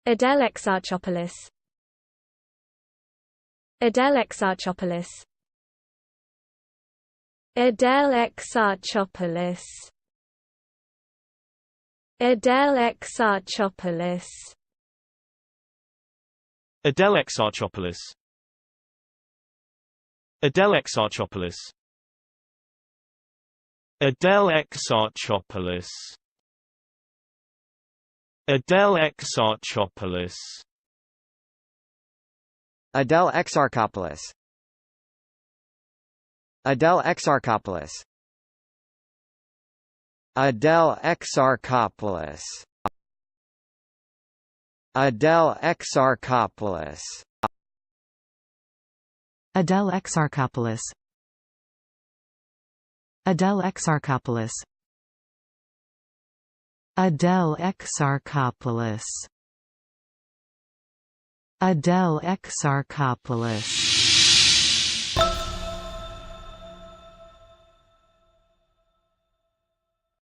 Adèle Exarchopoulos. Adèle Exarchopoulos. Adèle Exarchopoulos. Adèle Exarchopoulos. Adèle Exarchopoulos. Adèle Exarchopoulos. Adèle Exarchopoulos. Adèle Exarchopoulos. Adèle Exarchopoulos. Adèle Exarchopoulos. Adèle Exarchopoulos. Adèle Exarchopoulos. Adèle Exarchopoulos. Adèle Exarchopoulos. Adèle Exarchopoulos. Adèle Exarchopoulos.